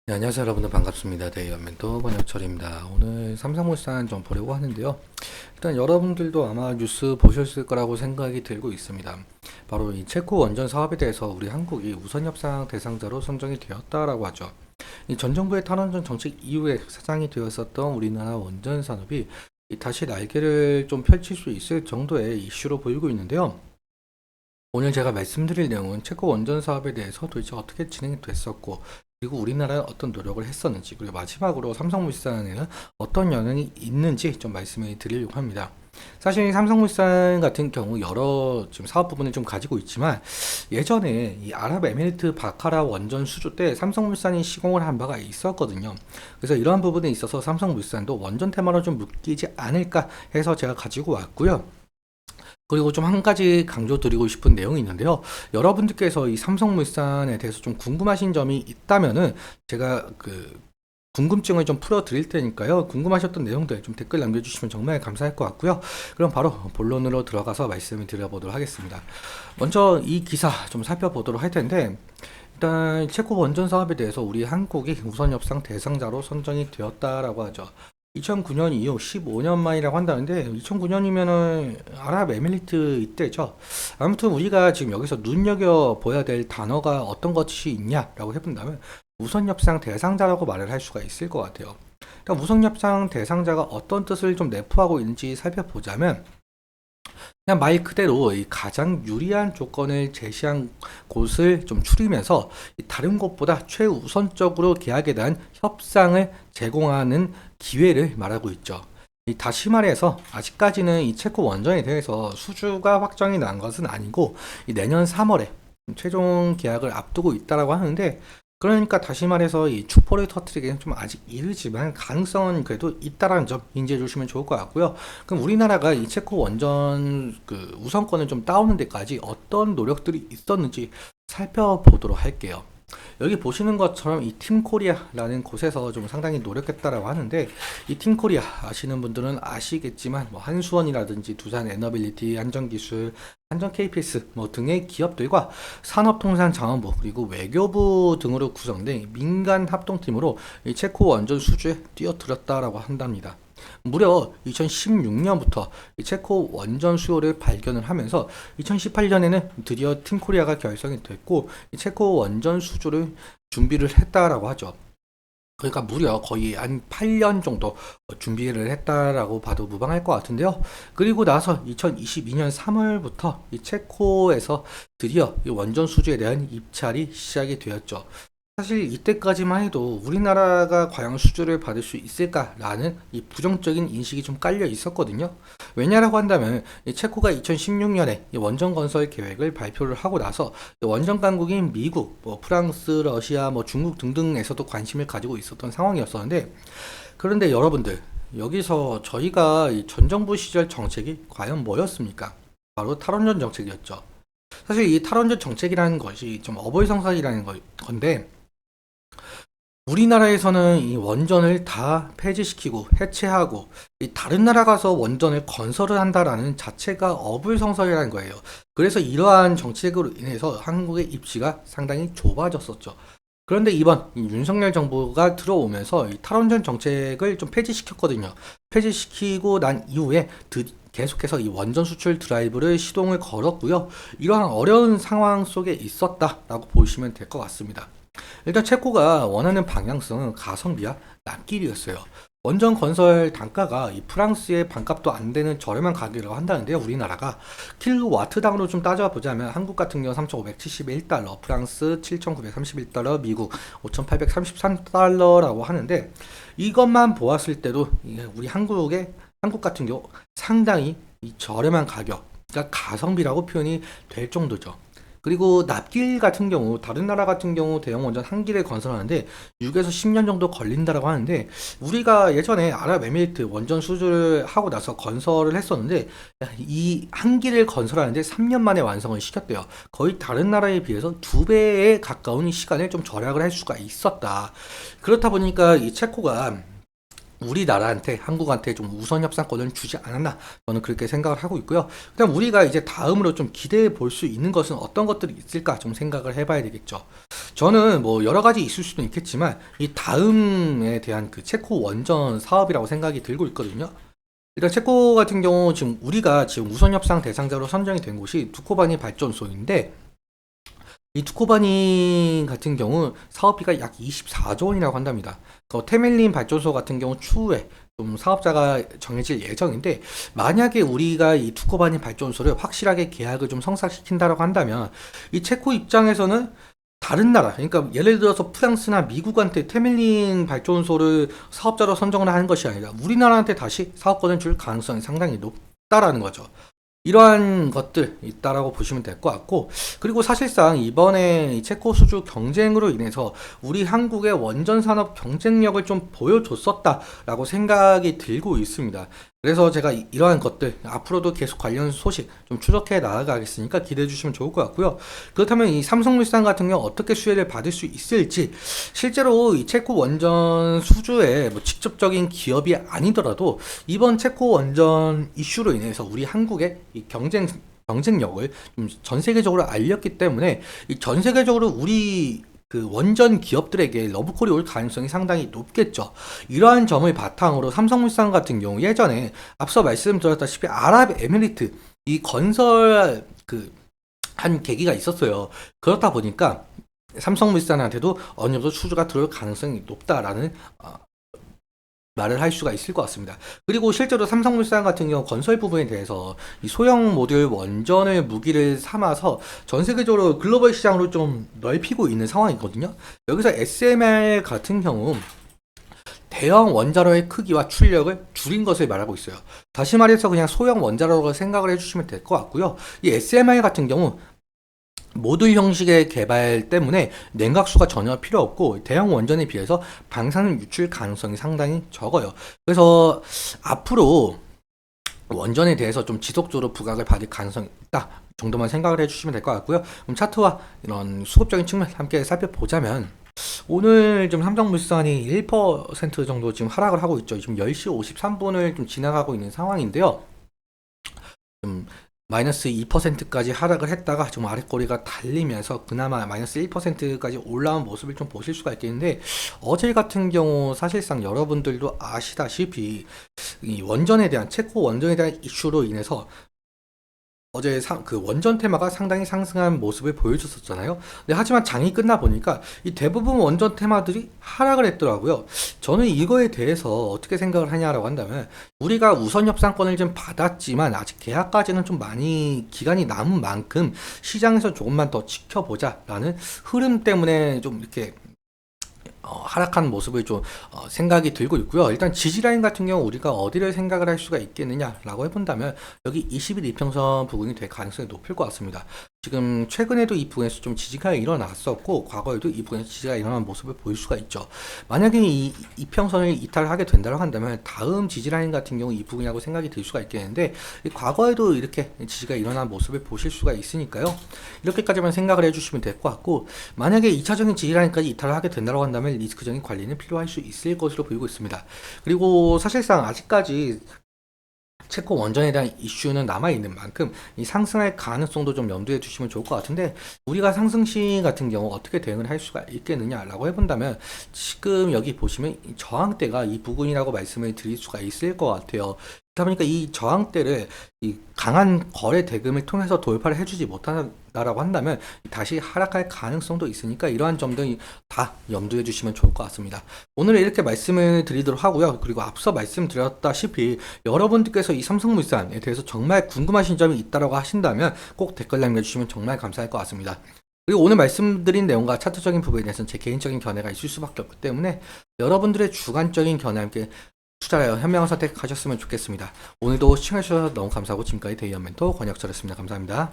네, 안녕하세요 여러분들 반갑습니다. 대의원 멘토 권혁철입니다. 오늘 삼성물산 좀 보려고 하는데요. 일단 여러분들도 아마 뉴스 보셨을 거라고 생각이 들고 있습니다. 바로 이 체코 원전 사업에 대해서 우리 한국이 우선 협상 대상자로 선정이 되었다라고 하죠. 이 전 정부의 탈원전 정책 이후에 사장이 되었었던 우리나라 원전 산업이 다시 날개를 좀 펼칠 수 있을 정도의 이슈로 보이고 있는데요. 오늘 제가 말씀드릴 내용은 체코 원전 사업에 대해서 도대체 어떻게 진행이 됐었고, 그리고 우리나라는 어떤 노력을 했었는지, 그리고 마지막으로 삼성물산에는 어떤 영향이 있는지 좀 말씀을 드리려고 합니다. 사실 삼성물산 같은 경우 여러 지금 사업 부분을 좀 가지고 있지만, 예전에 이 아랍에미리트 바카라 원전 수주 때 삼성물산이 시공을 한 바가 있었거든요. 그래서 이러한 부분에 있어서 삼성물산도 원전 테마로 좀 묶이지 않을까 해서 제가 가지고 왔고요. 그리고 좀 한 가지 강조드리고 싶은 내용이 있는데요. 여러분들께서 이 삼성물산에 대해서 좀 궁금하신 점이 있다면은 제가 궁금증을 좀 풀어드릴 테니까요. 궁금하셨던 내용들 좀 댓글 남겨주시면 정말 감사할 것 같고요. 그럼 바로 본론으로 들어가서 말씀을 드려보도록 하겠습니다. 먼저 이 기사 좀 살펴보도록 할 텐데, 일단 체코 원전 사업에 대해서 우리 한국이 우선 협상 대상자로 선정이 되었다라고 하죠. 2009년 이후 15년 만이라고 한다는데 2009년이면은 아랍에미리트 이때죠. 아무튼 우리가 지금 여기서 눈여겨봐야 될 단어가 어떤 것이 있냐라고 해본다면 우선 협상 대상자라고 말을 할 수가 있을 것 같아요. 그러니까 우선 협상 대상자가 어떤 뜻을 좀 내포하고 있는지 살펴보자면, 그냥 말 그대로 이 가장 유리한 조건을 제시한 곳을 좀 추리면서 다른 곳보다 최우선적으로 계약에 대한 협상을 제공하는 기회를 말하고 있죠. 다시 말해서 아직까지는 이 체코 원전에 대해서 수주가 확정이 난 것은 아니고 내년 3월에 최종 계약을 앞두고 있다라고 하는데, 그러니까 다시 말해서 이 축포를 터뜨리기는 좀 아직 이르지만 가능성은 그래도 있다라는 점 인지해 주시면 좋을 것 같고요. 그럼 우리나라가 이 체코 원전 우선권을 좀 따오는 데까지 어떤 노력들이 있었는지 살펴보도록 할게요. 여기 보시는 것처럼 이 팀코리아라는 곳에서 좀 상당히 노력했다라고 하는데, 이 팀코리아 아시는 분들은 아시겠지만 뭐 한수원이라든지 두산 에너빌리티, 한전기술, 한전 KPS 뭐 등의 기업들과 산업통상자원부 그리고 외교부 등으로 구성된 민간 합동팀으로 이 체코 원전 수주에 뛰어들었다라고 한답니다. 무려 2016년부터 체코 원전 수요를 발견을 하면서 2018년에는 드디어 팀코리아가 결성이 됐고 체코 원전 수주를 준비를 했다라고 하죠. 그러니까 무려 거의 한 8년 정도 준비를 했다라고 봐도 무방할 것 같은데요. 그리고 나서 2022년 3월부터 이 체코에서 드디어 이 원전 수주에 대한 입찰이 시작이 되었죠. 사실 이때까지만 해도 우리나라가 과연 수주를 받을 수 있을까라는 이 부정적인 인식이 좀 깔려 있었거든요. 왜냐라고 한다면 이 체코가 2016년에 이 원전 건설 계획을 발표를 하고 나서 이 원전 강국인 미국, 뭐 프랑스, 러시아, 뭐 중국 등등에서도 관심을 가지고 있었던 상황이었었는데, 그런데 여러분들 여기서 저희가 이 전 정부 시절 정책이 과연 뭐였습니까? 바로 탈원전 정책이었죠. 사실 이 탈원전 정책이라는 것이 좀 어불성설이라는 건데, 우리나라에서는 이 원전을 다 폐지시키고 해체하고 이 다른 나라 가서 원전을 건설을 한다라는 자체가 어불성설이라는 거예요. 그래서 이러한 정책으로 인해서 한국의 입지가 상당히 좁아졌었죠. 그런데 이번 이 윤석열 정부가 들어오면서 이 탈원전 정책을 좀 폐지시켰거든요. 폐지시키고 난 이후에 계속해서 이 원전 수출 드라이브를 시동을 걸었고요. 이러한 어려운 상황 속에 있었다라고 보시면 될 것 같습니다. 일단 체코가 원하는 방향성은 가성비와 납길이었어요. 원전 건설 단가가 이 프랑스의 반값도 안 되는 저렴한 가격이라고 한다는데요. 우리나라가 킬로와트당으로 좀 따져보자면 한국 같은 경우 3,571달러, 프랑스 7,931달러, 미국 5,833달러라고 하는데, 이것만 보았을 때도 우리 한국 같은 경우 상당히 이 저렴한 가격, 그러니까 가성비라고 표현이 될 정도죠. 그리고 납길 같은 경우 다른 나라 같은 경우 대형 원전 한 기를 건설하는데 6에서 10년 정도 걸린다라고 하는데, 우리가 예전에 아랍에미리트 원전 수주를 하고 나서 건설을 했었는데 이 한 기를 건설하는데 3년 만에 완성을 시켰대요. 거의 다른 나라에 비해서 2배에 가까운 시간을 좀 절약을 할 수가 있었다. 그렇다 보니까 이 체코가 우리나라한테 한국한테 좀 우선 협상권을 주지 않았나 저는 그렇게 생각을 하고 있고요. 그다음 우리가 이제 다음으로 좀 기대해 볼 수 있는 것은 어떤 것들이 있을까 좀 생각을 해봐야 되겠죠. 저는 뭐 여러 가지 있을 수도 있겠지만 이 다음에 대한 그 체코 원전 사업이라고 생각이 들고 있거든요. 일단 체코 같은 경우 지금 우리가 지금 우선 협상 대상자로 선정이 된 곳이 두코바니 발전소인데 이 두코바니 같은 경우 사업비가 약 24조 원이라고 한답니다. 테멜린 발전소 같은 경우 추후에 좀 사업자가 정해질 예정인데 만약에 우리가 이 두코바니 발전소를 확실하게 계약을 좀 성사시킨다라고 한다면 이 체코 입장에서는 다른 나라, 그러니까 예를 들어서 프랑스나 미국한테 테멜린 발전소를 사업자로 선정을 하는 것이 아니라 우리나라한테 다시 사업권을 줄 가능성이 상당히 높다라는 거죠. 이러한 것들 있다라고 보시면 될 것 같고, 그리고 사실상 이번에 이 체코 수주 경쟁으로 인해서 우리 한국의 원전 산업 경쟁력을 좀 보여줬었다라고 생각이 들고 있습니다. 그래서 제가 이러한 것들 앞으로도 계속 관련 소식 좀 추적해 나아가겠으니까 기대해 주시면 좋을 것 같고요. 그렇다면 이 삼성물산 같은 경우 어떻게 수혜를 받을 수 있을지, 실제로 이 체코 원전 수주에 뭐 직접적인 기업이 아니더라도 이번 체코 원전 이슈로 인해서 우리 한국의 이 경쟁력을 좀 전 세계적으로 알렸기 때문에 이 전 세계적으로 우리 그 원전 기업들에게 러브콜이 올 가능성이 상당히 높겠죠. 이러한 점을 바탕으로 삼성물산 같은 경우 예전에 앞서 말씀드렸다시피 아랍에미리트 이 건설 그 한 계기가 있었어요. 그렇다 보니까 삼성물산한테도 어느 정도 수주가 들어올 가능성이 높다라는 말을 할 수가 있을 것 같습니다. 그리고 실제로 삼성물산 같은 경우 건설 부분에 대해서 이 소형 모듈 원전을 무기를 삼아서 전 세계적으로 글로벌 시장으로 좀 넓히고 있는 상황이거든요. 여기서 SMR 같은 경우 대형 원자로의 크기와 출력을 줄인 것을 말하고 있어요. 다시 말해서 그냥 소형 원자로라고 생각을 해주시면 될 것 같고요. 이 SMR 같은 경우 모듈 형식의 개발 때문에 냉각수가 전혀 필요 없고 대형 원전에 비해서 방사능 유출 가능성이 상당히 적어요. 그래서 앞으로 원전에 대해서 좀 지속적으로 부각을 받을 가능성이 있다 정도만 생각을 해주시면 될 것 같고요. 그럼 차트와 이런 수급적인 측면 함께 살펴보자면 오늘 좀 삼성물산이 1% 정도 지금 하락을 하고 있죠. 지금 10시 53분을 좀 지나가고 있는 상황인데요. 좀 마이너스 2%까지 하락을 했다가 좀 아랫꼬리가 달리면서 그나마 마이너스 1%까지 올라온 모습을 좀 보실 수가 있겠는데 어제 같은 경우 사실상 여러분들도 아시다시피 이 원전에 대한 체코 원전에 대한 이슈로 인해서 어제 그 원전 테마가 상당히 상승한 모습을 보여줬었잖아요. 근데 하지만 장이 끝나 보니까 이 대부분 원전 테마들이 하락을 했더라고요. 저는 이거에 대해서 어떻게 생각을 하냐라고 한다면 우리가 우선 협상권을 좀 받았지만 아직 계약까지는 좀 많이 기간이 남은 만큼 시장에서 조금만 더 지켜보자라는 흐름 때문에 좀 이렇게 하락한 모습을 좀 생각이 들고 있고요. 일단 지지라인 같은 경우 우리가 어디를 생각을 할 수가 있겠느냐라고 해본다면 여기 20일 이평선 부분이 될 가능성이 높을 것 같습니다. 지금 최근에도 이 부분에서 좀 지지가 일어났었고 과거에도 이 부분에서 지지가 일어난 모습을 보일 수가 있죠. 만약에 이 이평선을 이탈하게 된다고 한다면 다음 지지라인 같은 경우 이 부분이라고 생각이 들 수가 있겠는데 과거에도 이렇게 지지가 일어난 모습을 보실 수가 있으니까요. 이렇게까지만 생각을 해주시면 될 것 같고 만약에 2차적인 지지라인까지 이탈을 하게 된다고 한다면 리스크적인 관리는 필요할 수 있을 것으로 보이고 있습니다. 그리고 사실상 아직까지 체코 원전에 대한 이슈는 남아있는 만큼 이 상승할 가능성도 좀 염두에 두시면 좋을 것 같은데 우리가 상승 시 같은 경우 어떻게 대응을 할 수가 있겠느냐라고 해본다면 지금 여기 보시면 저항대가 이 부분이라고 말씀을 드릴 수가 있을 것 같아요. 그러다 보니까 이 저항대를 이 강한 거래 대금을 통해서 돌파를 해주지 못한다라고 한다면 다시 하락할 가능성도 있으니까 이러한 점들 다 염두해 주시면 좋을 것 같습니다. 오늘 이렇게 말씀을 드리도록 하고요. 그리고 앞서 말씀드렸다시피 여러분들께서 이 삼성물산에 대해서 정말 궁금하신 점이 있다라고 하신다면 꼭 댓글 남겨주시면 정말 감사할 것 같습니다. 그리고 오늘 말씀드린 내용과 차트적인 부분에 대해서는 제 개인적인 견해가 있을 수밖에 없기 때문에 여러분들의 주관적인 견해와 함께 투자하여 현명한 선택하셨으면 좋겠습니다. 오늘도 시청해주셔서 너무 감사하고 지금까지 데이언 멘토 권혁철이었습니다. 감사합니다.